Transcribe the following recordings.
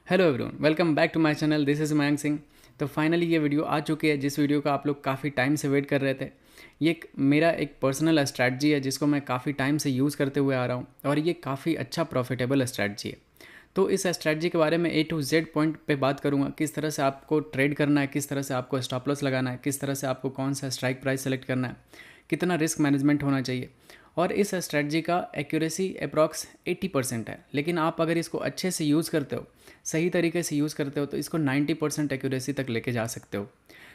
Hello everyone, welcome back to my channel. This is Mayank Singh. तो finally ये video आ चुकी है, जिस वीडियो का आप लोग काफ़ी टाइम से वेट कर रहे थे। मेरा एक पर्सनल स्ट्रैटेजी है जिसको मैं काफ़ी टाइम से यूज़ करते हुए आ रहा हूँ और ये काफ़ी अच्छा प्रॉफिटेबल स्ट्रैटेजी है। तो इस स्ट्रैटेजी के बारे में A to Z पॉइंट पे बात करूँगा। किस तरह से आपको ट्रेड करना है, किस तरह से आपको स्टॉप लॉस लगाना है, किस तरह से आपको कौन सा स्ट्राइक प्राइस सेलेक्ट करना है, कितना रिस्क मैनेजमेंट होना चाहिए। और इस स्ट्रैटेजी का एक्यूरेसी अप्रॉक्स 80% है, लेकिन आप अगर इसको अच्छे से यूज़ करते हो, सही तरीके से यूज़ करते हो, तो इसको 90% एक्यूरेसी तक लेके जा सकते हो।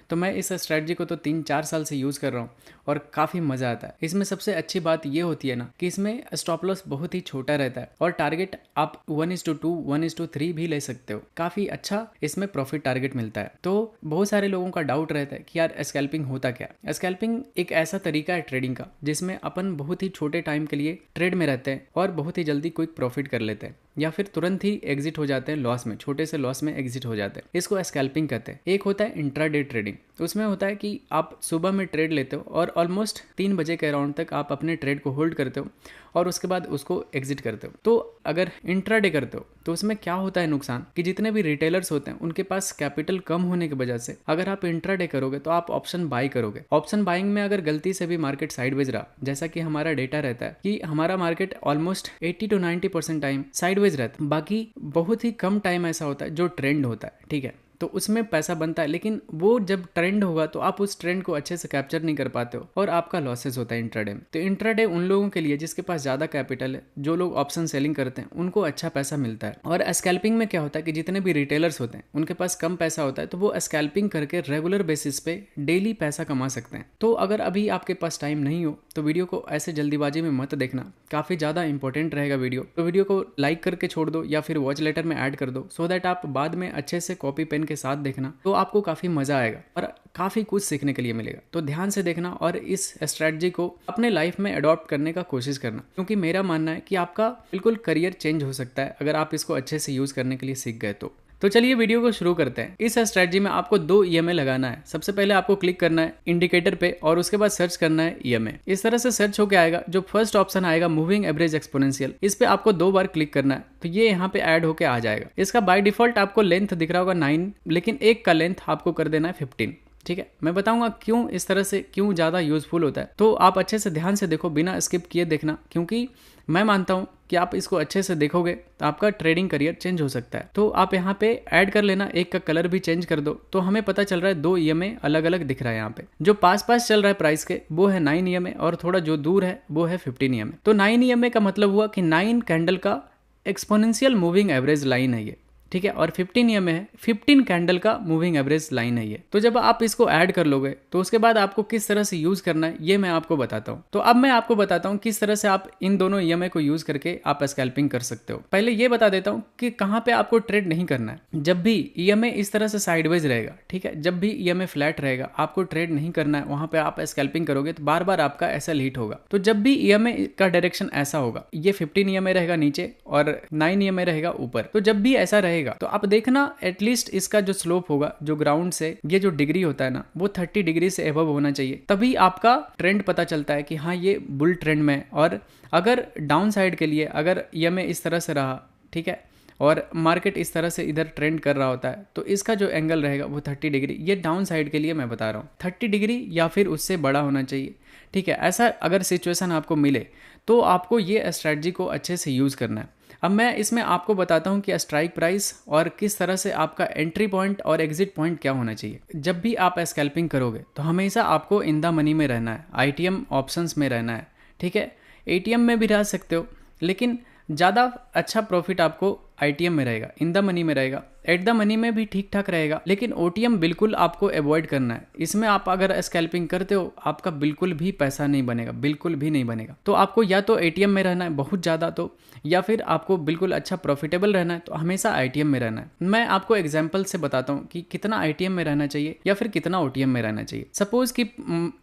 तो मैं इस स्ट्रैटेजी को तो 3-4 साल से यूज़ कर रहा हूँ और काफ़ी मज़ा आता है। इसमें सबसे अच्छी बात ये होती है ना कि इसमें स्टॉप लॉस बहुत ही छोटा रहता है और टारगेट आप 1:2, 1:3 भी ले सकते हो। काफ़ी अच्छा इसमें प्रॉफिट टारगेट मिलता है। तो बहुत सारे लोगों का डाउट रहता है कि यार स्कैल्पिंग होता क्या है। स्कैल्पिंग एक ऐसा तरीका है ट्रेडिंग का जिसमें अपन बहुत ही छोटे टाइम के लिए ट्रेड में रहते हैं और बहुत ही जल्दी क्विक प्रॉफिट कर लेते हैं या फिर तुरंत ही एग्जिट हो जाते हैं लॉस में, छोटे से लॉस में एग्जिट हो जाते हैं। इसको स्कैल्पिंग कहते हैं। एक होता है इंट्राडे ट्रेडिंग। उसमें होता है कि आप सुबह में ट्रेड लेते हो और ऑलमोस्ट 3 बजे के अराउंड तक आप अपने ट्रेड को होल्ड करते हो और उसके बाद उसको एग्जिट करते हो। तो अगर इंट्राडे करते हो तो उसमें क्या होता है नुकसान कि जितने भी रिटेलर्स होते हैं उनके पास कैपिटल कम होने की वजह से अगर आप इंट्राडे करोगे तो आप ऑप्शन बाई करोगे। ऑप्शन बाइंग में अगर गलती से भी मार्केट साइडवेज रहा, जैसा कि हमारा डेटा रहता है कि हमारा market almost 80 to 90% time sideways रहता है, बाकी बहुत ही कम टाइम ऐसा होता है जो ट्रेंड होता है, ठीक है। तो उसमें पैसा बनता है, लेकिन वो जब ट्रेंड होगा तो आप उस ट्रेंड को अच्छे से कैप्चर नहीं कर पाते हो और आपका लॉसेस होता है इंट्राडे में। तो इंट्राडे उन लोगों के लिए जिसके पास ज्यादा कैपिटल है, जो लोग ऑप्शन सेलिंग करते हैं, उनको अच्छा पैसा मिलता है। और स्कैल्पिंग में क्या होता है कि जितने भी रिटेलर्स होते हैं उनके पास कम पैसा होता है, तो वो स्कैल्पिंग करके रेगुलर बेसिस पे डेली पैसा कमा सकते हैं। तो अगर अभी आपके पास टाइम नहीं हो तो वीडियो को ऐसे जल्दीबाजी में मत देखना, काफी ज्यादा इंपॉर्टेंट रहेगा वीडियो। तो वीडियो को लाइक करके छोड़ दो या फिर वॉच लेटर में ऐड कर दो, सो दैट आप बाद में अच्छे से कॉपी पेन के साथ देखना, तो आपको काफी मजा आएगा और काफी कुछ सीखने के लिए मिलेगा। तो ध्यान से देखना और इस स्ट्रैटेजी को अपने लाइफ में अडॉप्ट करने का कोशिश करना, क्योंकि मेरा मानना है कि आपका बिल्कुल करियर चेंज हो सकता है अगर आप इसको अच्छे से यूज करने के लिए सीख गए तो चलिए वीडियो को शुरू करते हैं। इस स्ट्रैटेजी में आपको 2 EMA लगाना है। सबसे पहले आपको क्लिक करना है इंडिकेटर पे और उसके बाद सर्च करना है EMA। इस तरह से सर्च होके आएगा। जो फर्स्ट ऑप्शन आएगा मूविंग एवरेज एक्सपोनेंशियल, इस पे आपको 2 बार क्लिक करना है तो ये यहाँ पे ऐड होके आ जाएगा। इसका बाय डिफॉल्ट आपको लेंथ दिख रहा होगा 9, लेकिन एक का लेंथ आपको कर देना है 15। ठीक है, मैं बताऊंगा क्यों इस तरह से क्यों ज्यादा यूजफुल होता है। तो आप अच्छे से ध्यान से देखो, बिना स्किप किए देखना, क्योंकि मैं मानता हूं कि आप इसको अच्छे से देखोगे तो आपका ट्रेडिंग करियर चेंज हो सकता है। तो आप यहाँ पे ऐड कर लेना, एक का कलर भी चेंज कर दो। तो हमें पता चल रहा है 2 EMA अलग अलग दिख रहा है। यहाँ पे जो पास पास चल रहा है प्राइस के वो है 9 EMA और थोड़ा जो दूर है वो है 15 EMA। तो 9 EMA का मतलब हुआ कि 9 कैंडल का एक्सपोनेंशियल मूविंग एवरेज लाइन है ये, ठीक है। और 15 EMA है 15 कैंडल का मूविंग एवरेज लाइन है ये। तो जब आप इसको ऐड कर लोगे तो उसके बाद आपको किस तरह से यूज करना है ये मैं आपको बताता हूँ। तो अब मैं आपको बताता हूँ किस तरह से आप इन दोनों EMA को यूज करके आप स्कैल्पिंग कर सकते हो। पहले ये बता देता हूँ कि कहाँ पे आपको ट्रेड नहीं करना है। जब भी EMA इस तरह से साइडवेज रहेगा, ठीक है, जब भी EMA फ्लैट रहेगा, आपको ट्रेड नहीं करना है। वहां पे आप स्कैल्पिंग करोगे तो बार बार आपका ऐसा हिट होगा। तो जब भी EMA का डायरेक्शन ऐसा होगा, ये 15 EMA रहेगा नीचे और 9 EMA रहेगा ऊपर, तो जब भी ऐसा रहेगा तो आप देखना एटलीस्ट इसका जो स्लोप होगा, जो ग्राउंड से ये जो डिग्री होता है ना, वो 30 डिग्री से एबव होना चाहिए। तभी आपका ट्रेंड पता चलता है कि हाँ ये बुल ट्रेंड में। और अगर डाउन साइड के लिए अगर EMA इस तरह से रहा, ठीक है, और मार्केट इस तरह से इधर ट्रेंड कर रहा होता है, तो इसका जो एंगल रहेगा वो 30 डिग्री, ये डाउन साइड के लिए मैं बता रहा हूँ, 30 डिग्री या फिर उससे बड़ा होना चाहिए, ठीक है। ऐसा अगर सिचुएशन आपको मिले तो आपको ये स्ट्रैटेजी को अच्छे से यूज करना है। अब मैं इसमें आपको बताता हूं कि स्ट्राइक प्राइस और किस तरह से आपका एंट्री पॉइंट और एग्जिट पॉइंट क्या होना चाहिए। जब भी आप स्कैल्पिंग करोगे तो हमेशा आपको इन द मनी में रहना है, ITM ऑप्शंस में रहना है, ठीक है। ATM में भी रह सकते हो, लेकिन ज़्यादा अच्छा प्रॉफिट आपको ITM में रहेगा, इन द मनी में रहेगा। एट द मनी में भी ठीक ठाक रहेगा, लेकिन OTM बिल्कुल आपको अवॉइड करना है। इसमें आप अगर स्कैल्पिंग करते हो आपका बिल्कुल भी पैसा नहीं बनेगा, बिल्कुल भी नहीं बनेगा। तो आपको या तो ATM में रहना है बहुत ज़्यादा, तो या फिर आपको बिल्कुल अच्छा प्रॉफिटेबल रहना है तो हमेशा ITM में रहना है। मैं आपको एग्जाम्पल से बताता हूँ कि कितना ITM में रहना चाहिए या फिर कितना OTM में रहना चाहिए। सपोज कि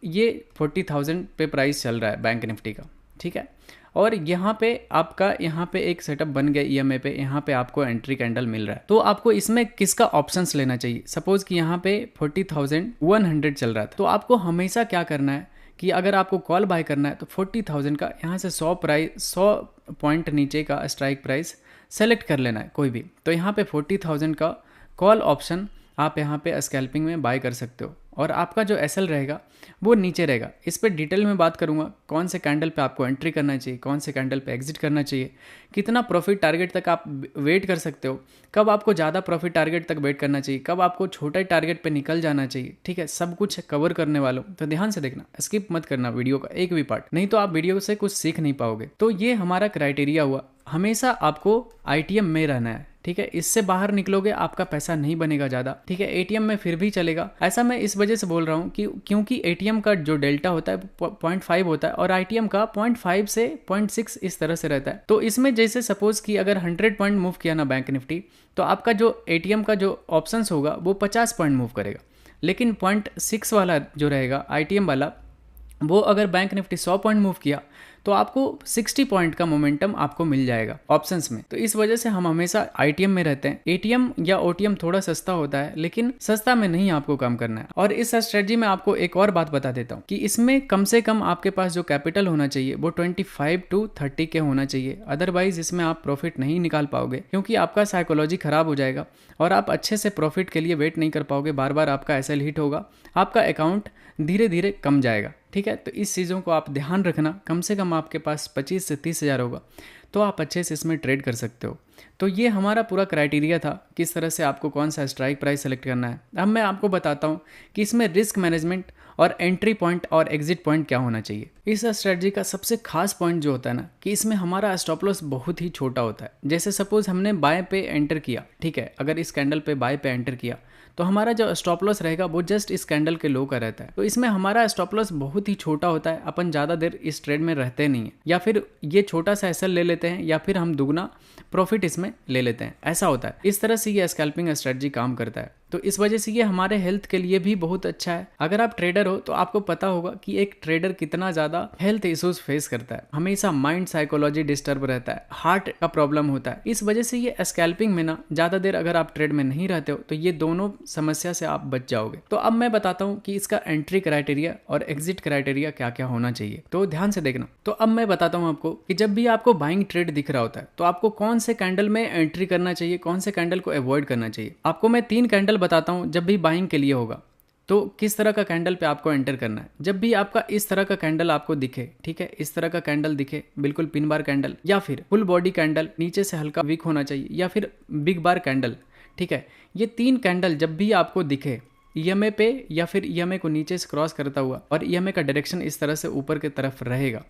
ये 40,000 पे प्राइस चल रहा है बैंक निफ्टी का, ठीक है, और यहाँ पे आपका यहाँ पे एक सेटअप बन गया EMA पे, यहाँ पे आपको एंट्री कैंडल मिल रहा है। तो आपको इसमें किसका ऑप्शंस लेना चाहिए। सपोज कि यहाँ पे 40,100 चल रहा था, तो आपको हमेशा क्या करना है कि अगर आपको कॉल बाय करना है तो 40,000 का यहाँ से 100 पॉइंट नीचे का स्ट्राइक प्राइस सेलेक्ट कर लेना है कोई भी। तो यहाँ पे 40,000 का कॉल ऑप्शन आप यहाँ पे स्कैल्पिंग में बाय कर सकते हो, और आपका जो एसएल रहेगा वो नीचे रहेगा। इस पर डिटेल में बात करूँगा, कौन से कैंडल पे आपको एंट्री करना चाहिए, कौन से कैंडल पे एग्जिट करना चाहिए, कितना प्रॉफिट टारगेट तक आप वेट कर सकते हो, कब आपको ज़्यादा प्रॉफिट टारगेट तक वेट करना चाहिए, कब आपको छोटे टारगेट पे निकल जाना चाहिए। ठीक है, सब कुछ कवर करने वाला हूँ, तो ध्यान से देखना, स्किप मत करना वीडियो का एक भी पार्ट, नहीं तो आप वीडियो से कुछ सीख नहीं पाओगे। तो ये हमारा क्राइटेरिया हुआ, हमेशा आपको आईटीएम में रहना है। ठीक है, इससे बाहर निकलोगे आपका पैसा नहीं बनेगा ज़्यादा। ठीक है, एटीएम में फिर भी चलेगा। ऐसा मैं इस वजह से बोल रहा हूँ कि क्योंकि एटीएम का जो डेल्टा होता है 0.5 होता है और आईटीएम का 0.5 से 0.6 इस तरह से रहता है। तो इसमें जैसे सपोज कि अगर 100 पॉइंट मूव किया ना बैंक निफ्टी, तो आपका जो एटीएम का जो ऑप्शंस होगा वो 50 पॉइंट मूव करेगा। लेकिन 0.6 वाला जो रहेगा आईटीएम वाला, वो अगर बैंक निफ्टी 100 पॉइंट मूव किया तो आपको 60 पॉइंट का मोमेंटम आपको मिल जाएगा ऑप्शंस में। तो इस वजह से हम हमेशा आईटीएम में रहते हैं। एटीएम या ओटीएम थोड़ा सस्ता होता है, लेकिन सस्ता में नहीं आपको काम करना है। और इस स्ट्रेटजी में आपको एक और बात बता देता हूँ कि इसमें कम से कम आपके पास जो कैपिटल होना चाहिए वो 25 to 30 के होना चाहिए। अदरवाइज इसमें आप प्रॉफिट नहीं निकाल पाओगे, क्योंकि आपका साइकोलॉजी खराब हो जाएगा और आप अच्छे से प्रॉफिट के लिए वेट नहीं कर पाओगे। बार बार आपका एसएल हिट होगा, आपका अकाउंट धीरे धीरे कम जाएगा। ठीक है, तो इस चीज़ों को आप ध्यान रखना। कम से कम आपके पास 25 से 30 हज़ार होगा तो आप अच्छे से इसमें ट्रेड कर सकते हो। तो ये हमारा पूरा क्राइटेरिया था, किस तरह से आपको कौन सा स्ट्राइक प्राइस सेलेक्ट करना है। अब मैं आपको बताता हूँ कि इसमें रिस्क मैनेजमेंट और एंट्री पॉइंट और एग्जिट पॉइंट क्या होना चाहिए। इस स्ट्रेटजी का सबसे खास पॉइंट जो होता है ना, कि इसमें हमारा स्टॉप लॉस बहुत ही छोटा होता है। जैसे सपोज हमने बाय पे एंटर किया, ठीक है, अगर इस कैंडल पे बाय पे एंटर किया तो हमारा जो स्टॉप लॉस रहेगा वो जस्ट इस कैंडल के लो का रहता है। तो इसमें हमारा स्टॉप लॉस बहुत ही छोटा होता है, अपन ज़्यादा देर इस ट्रेड में रहते नहीं है, या फिर ये छोटा सा एसएल ले लेते हैं या फिर हम दुगना प्रॉफिट इसमें ले लेते हैं, ऐसा होता है। इस तरह से ये स्कैल्पिंग स्ट्रेटजी काम करता है। तो इस वजह से ये हमारे हेल्थ के लिए भी बहुत अच्छा है। अगर आप ट्रेडर हो तो आपको पता होगा कि एक ट्रेडर कितना ज़्यादा हेल्थ इश्यूज फेस करता है, हमेशा माइंड साइकोलॉजी डिस्टर्ब रहता है, हार्ट का प्रॉब्लम होता है। इस वजह से ये स्कैल्पिंग में ना ज़्यादा देर अगर आप ट्रेड में नहीं रहते हो तो ये दोनों समस्या से आप बच जाओगे। तो अब मैं बताता हूँ कि इसका एंट्री क्राइटेरिया और एग्जिट क्राइटेरिया क्या क्या होना चाहिए, तो ध्यान से देखना। तो अब मैं बताता हूँ आपको कि जब भी आपको बाइंग ट्रेड दिख रहा होता है तो आपको कौन से कैंडल में एंट्री करना चाहिए, कौन से कैंडल को अवॉइड करना चाहिए। आपको मैं 3 कैंडल बताता हूँ जब भी बाइंग के लिए होगा, तो किस तरह का कैंडल पे आपको एंटर करना है। जब भी आपका इस तरह का कैंडल आपको दिखे, ठीक है, इस तरह का कैंडल दिखे, बिल्कुल पिन बार कैंडल या फिर फुल बॉडी कैंडल, नीचे से हल्का वीक होना चाहिए, या फिर बिग बार कैंडल, ठीक है, ये 3 कैंडल जब भी आपको दिखे ईएमए पे या फिर ईएमए को नीचे से क्रॉस करता हुआ और ईएमए का डायरेक्शन इस तरह से ऊपर की तरफ रहेगा,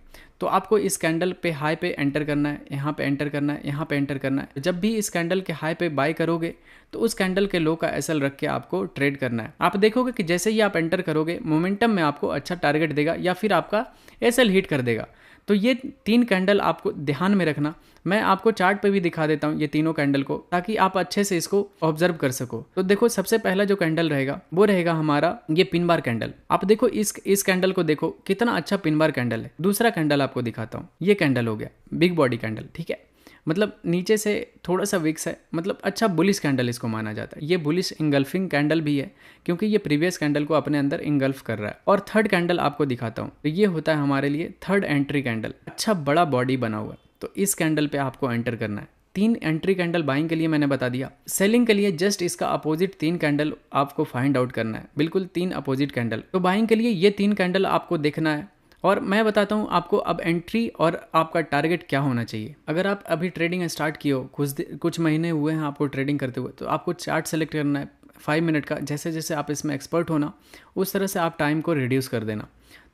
तो आपको इस कैंडल पे हाई पे एंटर करना है, यहाँ पे एंटर करना है, यहाँ पे एंटर करना है। जब भी इस कैंडल के हाई पे बाय करोगे तो उस कैंडल के लो का एसएल रख के आपको ट्रेड करना है। आप देखोगे कि जैसे ही आप एंटर करोगे मोमेंटम में आपको अच्छा टारगेट देगा या फिर आपका एसएल हिट कर देगा। तो ये 3 कैंडल आपको ध्यान में रखना। मैं आपको चार्ट पे भी दिखा देता हूँ ये तीनों कैंडल को, ताकि आप अच्छे से इसको ऑब्जर्व कर सको। तो देखो, सबसे पहला जो कैंडल रहेगा वो रहेगा हमारा ये पिन बार कैंडल। आप देखो इस कैंडल को देखो, कितना अच्छा पिन बार कैंडल है। दूसरा कैंडल आपको दिखाता हूँ, ये कैंडल हो गया बिग बॉडी कैंडल, ठीक है, मतलब नीचे से थोड़ा सा विक्स है, मतलब अच्छा बुलिश कैंडल इसको माना जाता है। ये बुलिश इंगल्फिंग कैंडल भी है क्योंकि ये प्रीवियस कैंडल को अपने अंदर इंगल्फ कर रहा है। और थर्ड कैंडल आपको दिखाता हूँ, तो ये होता है हमारे लिए थर्ड एंट्री कैंडल, अच्छा बड़ा बॉडी बना हुआ है। तो इस कैंडल पे आपको एंटर करना है। 3 एंट्री कैंडल बाइंग के लिए मैंने बता दिया। सेलिंग के लिए जस्ट इसका अपोजिट 3 कैंडल आपको फाइंड आउट करना है, बिल्कुल 3 अपोजिट कैंडल। तो बाइंग के लिए ये 3 कैंडल आपको देखना है। और मैं बताता हूँ आपको अब एंट्री और आपका टारगेट क्या होना चाहिए। अगर आप अभी ट्रेडिंग स्टार्ट किए हो, कुछ महीने हुए हैं आपको ट्रेडिंग करते हुए, तो आपको चार्ट सेलेक्ट करना है 5 मिनट का। जैसे जैसे आप इसमें एक्सपर्ट होना उस तरह से आप टाइम को रिड्यूस कर देना।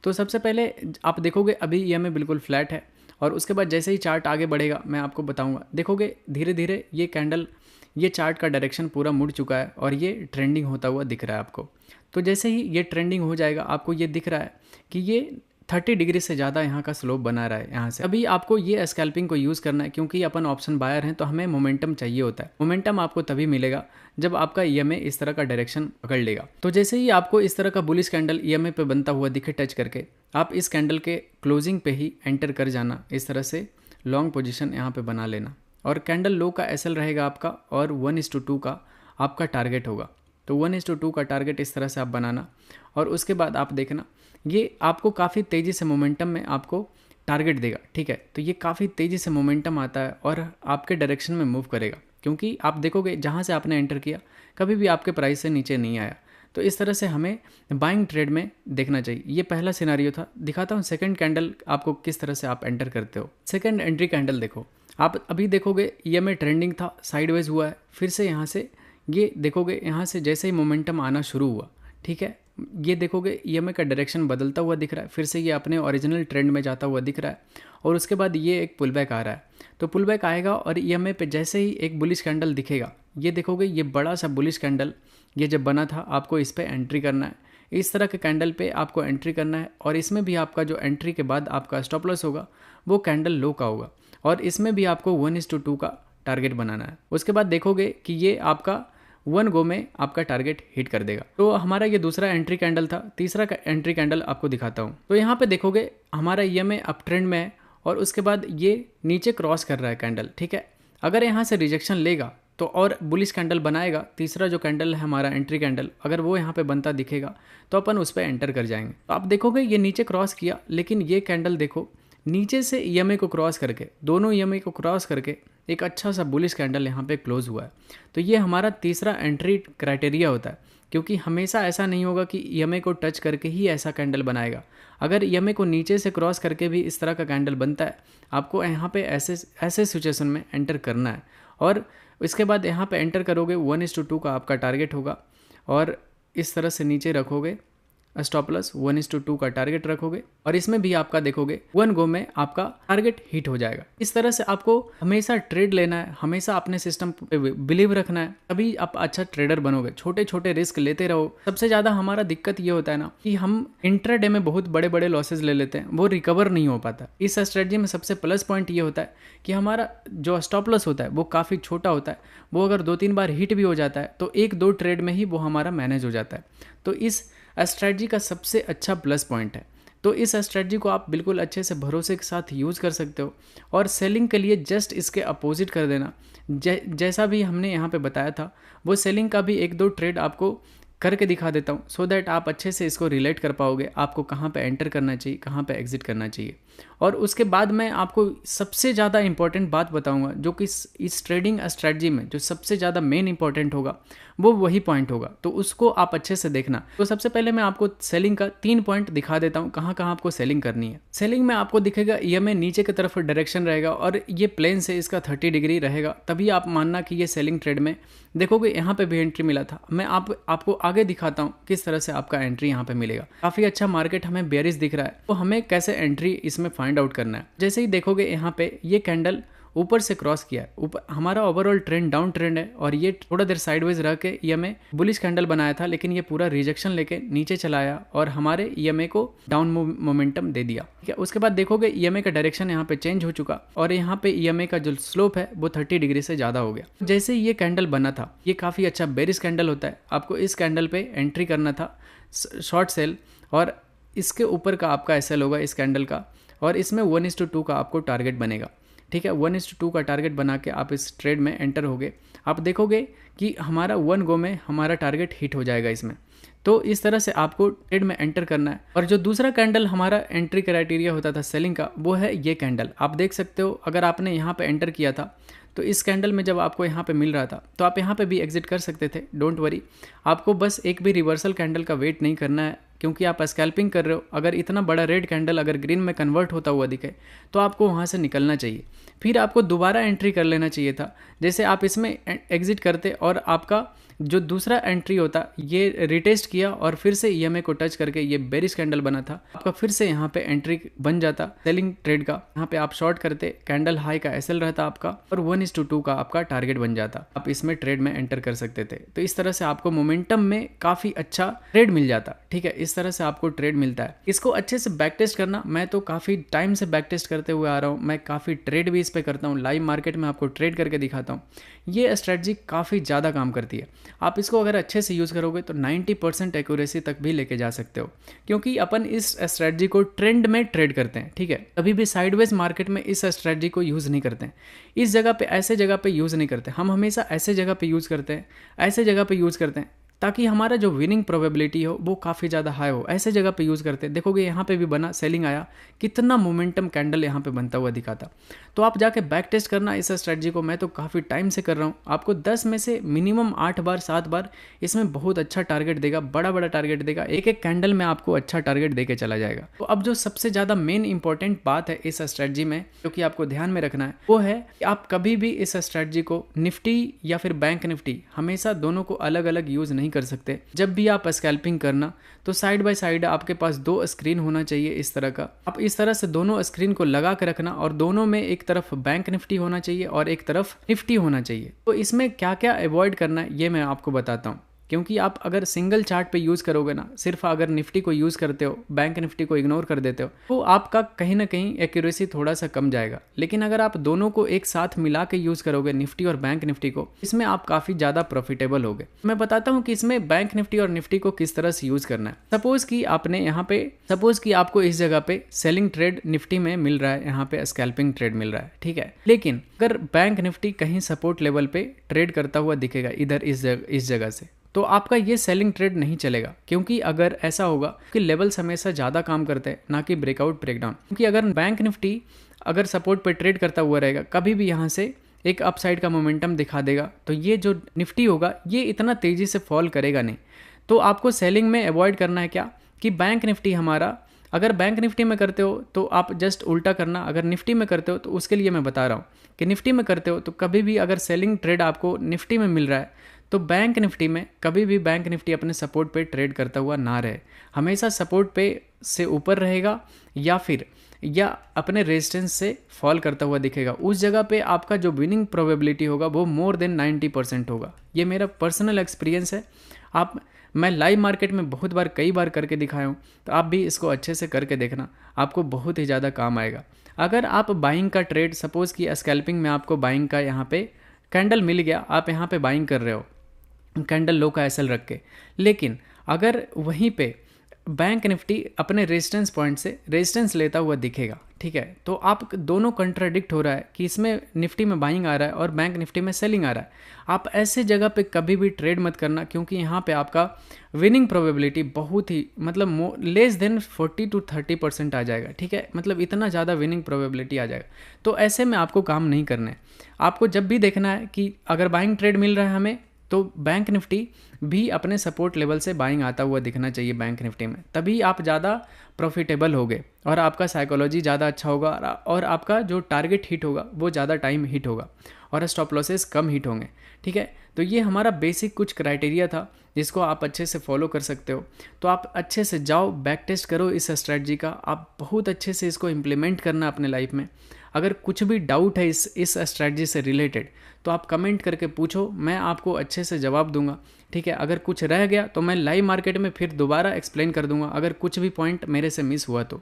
तो सबसे पहले आप देखोगे अभी ईएमए बिल्कुल फ्लैट है, और उसके बाद जैसे ही चार्ट आगे बढ़ेगा मैं आपको बताऊँगा, देखोगे धीरे धीरे ये कैंडल, ये चार्ट का डायरेक्शन पूरा मुड़ चुका है और ये ट्रेंडिंग होता हुआ दिख रहा है आपको। तो जैसे ही ये ट्रेंडिंग हो जाएगा आपको ये दिख रहा है कि ये 30 डिग्री से ज़्यादा यहाँ का स्लोप बना रहा है यहाँ से। अभी आपको ये स्कैल्पिंग को यूज़ करना है क्योंकि अपन ऑप्शन बायर हैं, तो हमें मोमेंटम चाहिए होता है। मोमेंटम आपको तभी मिलेगा जब आपका ईएमए इस तरह का डायरेक्शन पकड़ लेगा। तो जैसे ही आपको इस तरह का बुलिश कैंडल ईएमए पे बनता हुआ दिखे टच करके, आप इस कैंडल के क्लोजिंग पे ही एंटर कर जाना। इस तरह से लॉन्ग पोजीशन यहाँ पे बना लेना, और कैंडल लो का एसएल रहेगा आपका और 1:2 का आपका टारगेट होगा। तो 1:2 का टारगेट इस तरह से आप बनाना, और उसके बाद आप देखना ये आपको काफ़ी तेज़ी से मोमेंटम में आपको टारगेट देगा, ठीक है। तो ये काफ़ी तेज़ी से मोमेंटम आता है और आपके डायरेक्शन में मूव करेगा, क्योंकि आप देखोगे जहाँ से आपने एंटर किया कभी भी आपके प्राइस से नीचे नहीं आया। तो इस तरह से हमें बाइंग ट्रेड में देखना चाहिए। ये पहला सिनारियो था। दिखाता हूँ सेकंड कैंडल आपको किस तरह से आप एंटर करते हो। सेकंड एंट्री कैंडल देखो, आप अभी देखोगे ईएमए ट्रेंडिंग था, साइडवेज हुआ है, फिर से यहाँ से ये देखोगे, यहाँ से जैसे ही मोमेंटम आना शुरू हुआ, ठीक है, ये देखोगे ईएमए का डायरेक्शन बदलता हुआ दिख रहा है, फिर से ये अपने ओरिजिनल ट्रेंड में जाता हुआ दिख रहा है और उसके बाद ये एक पुल बैक आ रहा है। तो पुल बैक आएगा और ईएमए पे जैसे ही एक बुलिश कैंडल दिखेगा, ये देखोगे ये बड़ा सा बुलिश कैंडल ये जब बना था, आपको इस पर एंट्री करना है। इस तरह के कैंडल पे आपको एंट्री करना है और इसमें भी आपका जो एंट्री के बाद आपका स्टॉप लॉस होगा वो कैंडल लो का होगा और इसमें भी आपको 1:2 का टारगेट बनाना है। उसके बाद देखोगे कि ये आपका 1 गो में आपका टारगेट हिट कर देगा। तो हमारा ये दूसरा एंट्री कैंडल था। तीसरा एंट्री कैंडल आपको दिखाता हूँ। तो यहाँ पे देखोगे हमारा ईएमए अप ट्रेंड में है और उसके बाद ये नीचे क्रॉस कर रहा है कैंडल, ठीक है। अगर यहाँ से रिजेक्शन लेगा तो और बुलिश कैंडल बनाएगा, तीसरा जो कैंडल है हमारा एंट्री कैंडल, अगर वो यहाँ पे बनता दिखेगा तो अपन उस पर एंटर कर जाएंगे। तो आप देखोगे ये नीचे क्रॉस किया, लेकिन ये कैंडल देखो नीचे से ईएमए को क्रॉस करके, दोनों ईएमए को क्रॉस करके एक अच्छा सा बुलिश कैंडल यहाँ पे क्लोज हुआ है। तो ये हमारा तीसरा एंट्री क्राइटेरिया होता है, क्योंकि हमेशा ऐसा नहीं होगा कि ईएमए को टच करके ही ऐसा कैंडल बनाएगा। अगर ईएमए को नीचे से क्रॉस करके भी इस तरह का कैंडल बनता है, आपको यहाँ पे ऐसे सिचुएशन में एंटर करना है और इसके बाद यहाँ पे एंटर करोगे, 1:2 का आपका टारगेट होगा और इस तरह से नीचे रखोगे स्टॉप लॉस, 1:2 का टारगेट रखोगे और इसमें भी आपका देखोगे 1 गो में आपका टारगेट हिट हो जाएगा। इस तरह से आपको हमेशा ट्रेड लेना है, हमेशा अपने सिस्टम पे बिलीव रखना है, तभी आप अच्छा ट्रेडर बनोगे। छोटे छोटे रिस्क लेते रहो। सबसे ज़्यादा हमारा दिक्कत ये होता है ना कि हम इंट्राडे में बहुत बड़े बड़े लॉसेज ले लेते हैं, वो रिकवर नहीं हो पाता। इस स्ट्रेटजी में सबसे प्लस पॉइंट ये होता है कि हमारा जो स्टॉप लॉस होता है वो काफ़ी छोटा होता है। वो अगर 2-3 बार हिट भी हो जाता है तो 1-2 ट्रेड में ही वो हमारा मैनेज हो जाता है। तो इस स्ट्रेटजी का सबसे अच्छा प्लस पॉइंट है। तो इस स्ट्रेटजी को आप बिल्कुल अच्छे से भरोसे के साथ यूज़ कर सकते हो और सेलिंग के लिए जस्ट इसके अपोजिट कर देना। जैसा भी हमने यहाँ पे बताया था वो सेलिंग का भी 1-2 ट्रेड आपको करके दिखा देता हूँ, सो दैट आप अच्छे से इसको रिलेट कर पाओगे, आपको कहाँ पे एंटर करना चाहिए, कहाँ पे एग्जिट करना चाहिए। और उसके बाद मैं आपको सबसे ज़्यादा इंपॉर्टेंट बात बताऊंगा, जो कि इस ट्रेडिंग स्ट्रेटजी में जो सबसे ज़्यादा मेन इंपॉर्टेंट होगा वो वही पॉइंट होगा। तो उसको आप अच्छे से देखना। तो सबसे पहले मैं आपको सेलिंग का 3 पॉइंट दिखा देता हूँ, कहाँ कहाँ आपको सेलिंग करनी है। सेलिंग में आपको दिखेगा ईएमए नीचे की तरफ डायरेक्शन रहेगा और ये प्लेन से इसका 30 डिग्री रहेगा, तभी आप मानना कि ये सेलिंग ट्रेड में। देखोगे यहाँ पे भी एंट्री मिला था। मैं आपको आगे दिखाता हूँ किस तरह से आपका एंट्री यहाँ पे मिलेगा। काफ़ी अच्छा मार्केट हमें बेयरिश दिख रहा है, तो हमें कैसे एंट्री इसमें फाइंड आउट करना है। जैसे ही देखोगे यहाँ पे ये कैंडल ऊपर से क्रॉस किया है, ऊपर हमारा ओवरऑल ट्रेंड डाउन ट्रेंड है और ये थोड़ा देर साइडवेज रह के ईएमए बुलिश कैंडल बनाया था, लेकिन ये पूरा रिजेक्शन लेके नीचे चला आया और हमारे ईएमए को डाउन मोमेंटम दे दिया। ठीक है, उसके बाद देखोगे ईएमए का डायरेक्शन यहाँ पे चेंज हो चुका और यहाँ पे ईएमए का जो स्लोप है वो 30 डिग्री से ज़्यादा हो गया। जैसे ये कैंडल बना था, ये काफ़ी अच्छा बेरिश कैंडल होता है, आपको इस कैंडल पे एंट्री करना था शॉर्ट सेल और इसके ऊपर का आपका एसएल होगा इस कैंडल का और इसमें 1:2 का आपको टारगेट बनेगा। ठीक है, 1:2 का टारगेट बना के आप इस ट्रेड में एंटर होगे। आप देखोगे कि हमारा 1 गो में हमारा टारगेट हिट हो जाएगा इसमें। तो इस तरह से आपको ट्रेड में एंटर करना है। और जो दूसरा कैंडल हमारा एंट्री क्राइटेरिया होता था सेलिंग का, वो है ये कैंडल। आप देख सकते हो, अगर आपने यहाँ पे एंटर किया था तो इस कैंडल में जब आपको यहाँ पे मिल रहा था तो आप यहाँ पे भी एग्जिट कर सकते थे, डोंट वरी। आपको बस एक भी रिवर्सल कैंडल का वेट नहीं करना है, क्योंकि आप स्कैल्पिंग कर रहे हो। अगर इतना बड़ा रेड कैंडल अगर ग्रीन में कन्वर्ट होता हुआ दिखे तो आपको वहाँ से निकलना चाहिए, फिर आपको दोबारा एंट्री कर लेना चाहिए था। जैसे आप इसमें एग्जिट करते और आपका जो दूसरा एंट्री होता ये रिटेस्ट किया और फिर से ईएमए को टच करके ये बेरिश कैंडल बना था, आपका फिर से यहाँ पे एंट्री बन जाता सेलिंग ट्रेड का। यहाँ पे आप शॉर्ट करते, कैंडल हाई का एसएल रहता आपका और 1:2 का आपका टारगेट बन जाता, आप इसमें ट्रेड में एंटर कर सकते थे। तो इस तरह से आपको मोमेंटम में काफी अच्छा ट्रेड मिल जाता। ठीक है, इस तरह से आपको ट्रेड मिलता है। इसको अच्छे से बैक टेस्ट करना, मैं तो काफी टाइम से बैक टेस्ट करते हुए आ रहा हूँ, मैं काफी ट्रेड भी इस पे करता हूँ, लाइव मार्केट में आपको ट्रेड करके दिखाता हूँ। ये स्ट्रेटजी काफी ज्यादा काम करती है। आप इसको अगर अच्छे से यूज करोगे तो 90% एक्यूरेसी तक भी लेके जा सकते हो, क्योंकि अपन इस स्ट्रेटजी को ट्रेंड में ट्रेड करते हैं। ठीक है, कभी भी साइडवेज मार्केट में इस स्ट्रेटजी को यूज नहीं करते हैं। इस जगह पे, ऐसे जगह पे यूज नहीं करते, हम हमेशा ऐसे जगह पे यूज करते हैं, ऐसे जगह पे यूज करते हैं ताकि हमारा जो विनिंग प्रोबेबिलिटी हो वो काफ़ी ज़्यादा हाई हो। ऐसे जगह पे यूज़ करते हैं। देखोगे यहाँ पे भी बना, सेलिंग आया, कितना मोमेंटम कैंडल यहाँ पे बनता हुआ दिखा था। तो आप जाके बैक टेस्ट करना इस स्ट्रेटजी को। मैं तो काफ़ी टाइम से कर रहा हूँ। आपको 10 में से मिनिमम 8 बार 7 बार इसमें बहुत अच्छा टारगेट देगा, बड़ा बड़ा टारगेट देगा। एक एक कैंडल में आपको अच्छा टारगेट दे के चला जाएगा। तो अब जो सबसे ज़्यादा मेन इंपॉर्टेंट बात है इस स्ट्रेटजी में, जो कि आपको ध्यान में रखना है, वो है कि आप कभी भी इस स्ट्रेटजी को निफ्टी या फिर बैंक निफ्टी, हमेशा दोनों को अलग अलग यूज़ नहीं कर सकते। जब भी आप स्कैल्पिंग करना तो साइड बाय साइड आपके पास 2 स्क्रीन होना चाहिए इस तरह का। आप इस तरह से दोनों स्क्रीन को लगा के रखना और दोनों में एक तरफ बैंक निफ्टी होना चाहिए और एक तरफ निफ्टी होना चाहिए। तो इसमें क्या क्या अवॉइड करना है ये मैं आपको बताता हूँ। क्योंकि आप अगर सिंगल चार्ट पे यूज़ करोगे ना, सिर्फ अगर निफ्टी को यूज़ करते हो, बैंक निफ्टी को इग्नोर कर देते हो, तो आपका कहीं ना कहीं एक्यूरेसी थोड़ा सा कम जाएगा। लेकिन अगर आप दोनों को एक साथ मिला के यूज़ करोगे, निफ्टी और बैंक निफ्टी को, इसमें आप काफ़ी ज़्यादा प्रॉफिटेबल होगे। मैं बताता हूँ कि इसमें बैंक निफ्टी और निफ्टी को किस तरह से यूज़ करना है। सपोज़ कि आपको इस जगह पे सेलिंग ट्रेड निफ्टी में मिल रहा है, यहाँ पे स्कैल्पिंग ट्रेड मिल रहा है, ठीक है। लेकिन अगर बैंक निफ्टी कहीं सपोर्ट लेवल पे ट्रेड करता हुआ दिखेगा इधर इस जगह से, तो आपका ये सेलिंग ट्रेड नहीं चलेगा। क्योंकि अगर ऐसा होगा कि लेवल्स हमेशा ज़्यादा काम करते हैं, ना कि ब्रेकआउट ब्रेकडाउन। क्योंकि अगर बैंक निफ्टी अगर सपोर्ट पे ट्रेड करता हुआ रहेगा, कभी भी यहाँ से एक अपसाइड का मोमेंटम दिखा देगा, तो ये जो निफ्टी होगा ये इतना तेज़ी से फॉल करेगा नहीं। तो आपको सेलिंग में अवॉइड करना है क्या, कि बैंक निफ्टी हमारा, अगर बैंक निफ्टी में करते हो तो आप जस्ट उल्टा करना, अगर निफ्टी में करते हो तो उसके लिए मैं बता रहा हूँ कि निफ्टी में करते हो तो कभी भी अगर सेलिंग ट्रेड आपको निफ्टी में मिल रहा है, तो बैंक निफ्टी में कभी भी बैंक निफ्टी अपने सपोर्ट पे ट्रेड करता हुआ ना रहे। हमेशा सपोर्ट पे से ऊपर रहेगा या अपने रेजिस्टेंस से फॉल करता हुआ दिखेगा। उस जगह पे आपका जो विनिंग प्रोबेबिलिटी होगा वो मोर देन 90% होगा। ये मेरा पर्सनल एक्सपीरियंस है। मैं लाइव मार्केट में बहुत बार, कई बार करके दिखाया हूँ, तो आप भी इसको अच्छे से करके देखना, आपको बहुत ही ज़्यादा काम आएगा। अगर आप बाइंग का ट्रेड, सपोज़ कि स्कैल्पिंग में आपको बाइंग का यहाँ पे कैंडल मिल गया, आप यहाँ पे बाइंग कर रहे हो कैंडल लो का एसएल रख के, लेकिन अगर वहीं पे बैंक निफ्टी अपने रेजिस्टेंस पॉइंट से रेजिस्टेंस लेता हुआ दिखेगा, ठीक है, तो आप दोनों कंट्राडिक्ट हो रहा है कि इसमें निफ्टी में बाइंग आ रहा है और बैंक निफ्टी में सेलिंग आ रहा है। आप ऐसे जगह पे कभी भी ट्रेड मत करना, क्योंकि यहाँ पे आपका विनिंग प्रोबेबिलिटी बहुत ही मतलब लेस देन 40 to 30% आ जाएगा, ठीक है, मतलब इतना ज़्यादा विनिंग प्रोबेबिलिटी आ जाएगा। तो ऐसे में आपको काम नहीं करना है। आपको जब भी देखना है कि अगर बाइंग ट्रेड मिल रहा है हमें, तो बैंक निफ्टी भी अपने सपोर्ट लेवल से बाइंग आता हुआ दिखना चाहिए बैंक निफ्टी में, तभी आप ज़्यादा प्रॉफिटेबल होगे और आपका साइकोलॉजी ज़्यादा अच्छा होगा और आपका जो टारगेट हिट होगा वो ज़्यादा टाइम हिट होगा और स्टॉप लॉसेस कम हिट होंगे, ठीक है। तो ये हमारा बेसिक कुछ क्राइटेरिया था जिसको आप अच्छे से फॉलो कर सकते हो। तो आप अच्छे से जाओ, बैक टेस्ट करो इस स्ट्रैटेजी का, आप बहुत अच्छे से इसको इम्प्लीमेंट करना अपने लाइफ में। अगर कुछ भी डाउट है इस स्ट्रैटेजी से रिलेटेड, तो आप कमेंट करके पूछो, मैं आपको अच्छे से जवाब दूंगा, ठीक है। अगर कुछ रह गया तो मैं लाइव मार्केट में फिर दोबारा एक्सप्लेन कर दूंगा, अगर कुछ भी पॉइंट मेरे से मिस हुआ तो।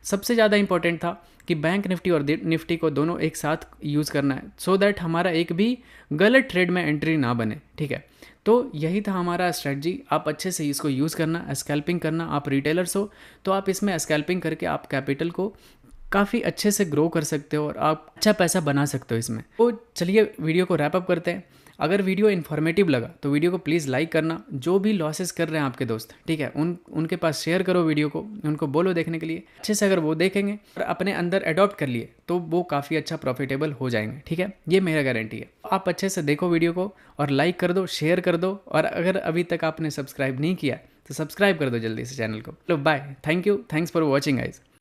सबसे ज़्यादा इंपॉर्टेंट था कि बैंक निफ्टी और निफ्टी को दोनों एक साथ यूज़ करना है, सो दैट हमारा एक भी गलत ट्रेड में एंट्री ना बने, ठीक है। तो यही था हमारा स्ट्रेटजी। आप अच्छे से इसको यूज़ करना, स्कैल्पिंग करना। आप रिटेलर्स हो तो आप इसमें स्कैल्पिंग करके आप कैपिटल को काफ़ी अच्छे से ग्रो कर सकते हो और आप अच्छा पैसा बना सकते हो इसमें। तो चलिए वीडियो को रैप अप करते हैं। अगर वीडियो इन्फॉर्मेटिव लगा तो वीडियो को प्लीज़ लाइक करना। जो भी लॉसेस कर रहे हैं आपके दोस्त, ठीक है, उनके पास शेयर करो वीडियो को, उनको बोलो देखने के लिए। अच्छे से अगर वो देखेंगे और अपने अंदर अडॉप्ट कर लिए तो वो काफ़ी अच्छा प्रॉफिटेबल हो जाएंगे, ठीक है, ये मेरा गारंटी है। आप अच्छे से देखो वीडियो को और लाइक कर दो, शेयर कर दो, और अगर अभी तक आपने सब्सक्राइब नहीं किया तो सब्सक्राइब कर दो जल्दी से चैनल को। लो bye, thank you, thanks for watching guys.